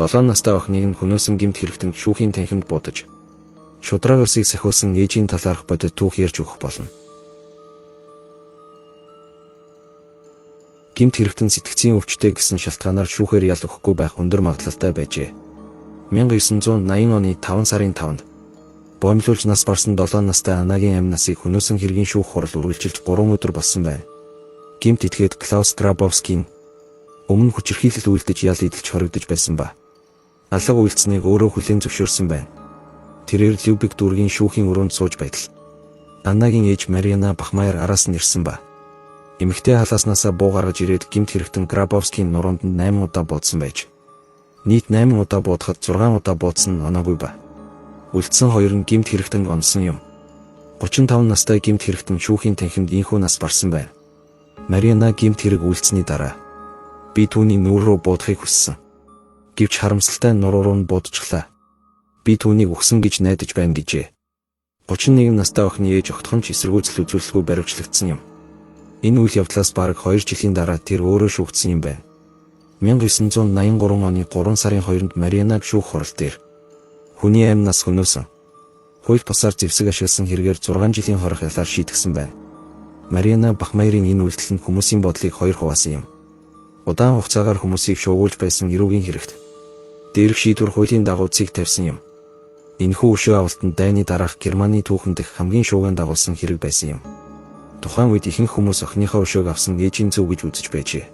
7 настай охиныг нь хөнөөсөн гэмт хэрэгтэн шүүхийн танхимд буудаж шудраг усыг сахиулсан ээжийн талаарх бодит түүх ярьж өгөх болно. Гэмт хэрэгтэн сэтгцийн өвчтэй гэсэн шалтгаанаар шүүхээр ял өгөхгүй байх өндөр магадлалтай байжээ. 1980 оны 5 сарын 5-нд боомлуулж нас барсан 7 настай Анагийн амь насыг хөнөөсөн хэргийн шүүх хурал үргэлжилж 3 өдөр болсон байна. Гэмт этгээд Клаус Грабовскийн өмнө хүчирхийлэл үйлдэж ял идэлж хоригдож байсан ба алга үйлцнийг өөрөө хүлээн зөвшөөрсөн байна. Тэрээр Любек дүүргийн шүүхийн өрөөнд сууж байтал Анагийн ээж Мариана Бахмайер араас нь ирсэн ба эмэгтэй халааснасаа буу гаргаж ирээд гэмт хэрэгтэн Грабовскийн нуруунд 8 удаа буудсан байж нийт 8 удаа буудахад 6 удаа буудсан нь оноогүй ба үлдсэн 2 нь гэмт хэрэгтэн онсон юм. 35 настай гэмт хэрэгтэн шүүхийн танхимд инхүү нас барсан байна. Мариана гэмт хэрэг үлдсэний дараа би түүний нүүр рүү буудахыг хүссэн. Гэвч харамсалтай нуруу руу буудчихлаа. Би түүнийг өгсөн гэж найдаж байна гэжээ. 31 настай охины ээж огтхонч эсэргүүцэл үзүүлэлгүй баривчлагдсан юм. Энэ үйл явдлаас бараг 2 жилийн дараа тэр өөрөө шүүгдсэн юм байна. 1983 оны 3 сарын 2-нд Марианаг шүүх хурал дээр хүний амь нас хөнөөсөн хууль бусаар зэвсэг ашигласан хэрэгээр 6 жилийн хорих ялаар шийдгсэн байна. Мариана Бахмайрын энэ үйлдэл нь хүмүүсийн бодлыг хоёр хуваасан юм. Удаан хугацаагаар хүмүүсийг шуугуулж байсан эрүүгийн хэрэгт дээрх шийдвэр хуулийн дагуу цэг тавьсан юм. Энэхүү өшөө авалтанд дайны дараах Германы түүхэн дэх хамгийн шуугиан дагуулсан хэрэг байсан юм. Тухайн үед ихэнх хүмүүс охиныхоо өшөөг авсан ээжийн зөв гэж үзэж байжээ.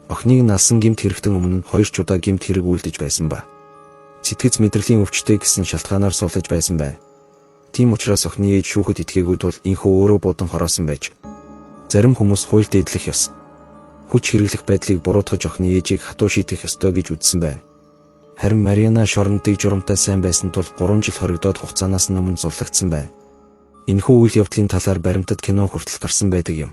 Охиныг налсан гэмт хэрэгтэн өмнө 2 удаа гэмт хэрэг үйлдэж байсан ба сэтгэц мэдрэлийн өвчтэй гэсэн шалтгаанаар суулгаж байсан байна. Тийм учраас охины ээж шүүхэд итгээгүй тул инхүү өөрөө буудан хороосон байж зарим хүмүүс хуульд эдлэх ёс, хүч хэрэглэх байдлыг буруутгаж охины ээжийг хатуу шийдэх ёстой гэж үзсэн байна. Харин Мариана шорондыг журамтай сайн байсан тул 3 жил хоригдоод хугацаанаас өмнө зуллагдсан байна. Энэхүү үйл явдлын талаар баримтат кино хүртэл гарсан байдаг юм.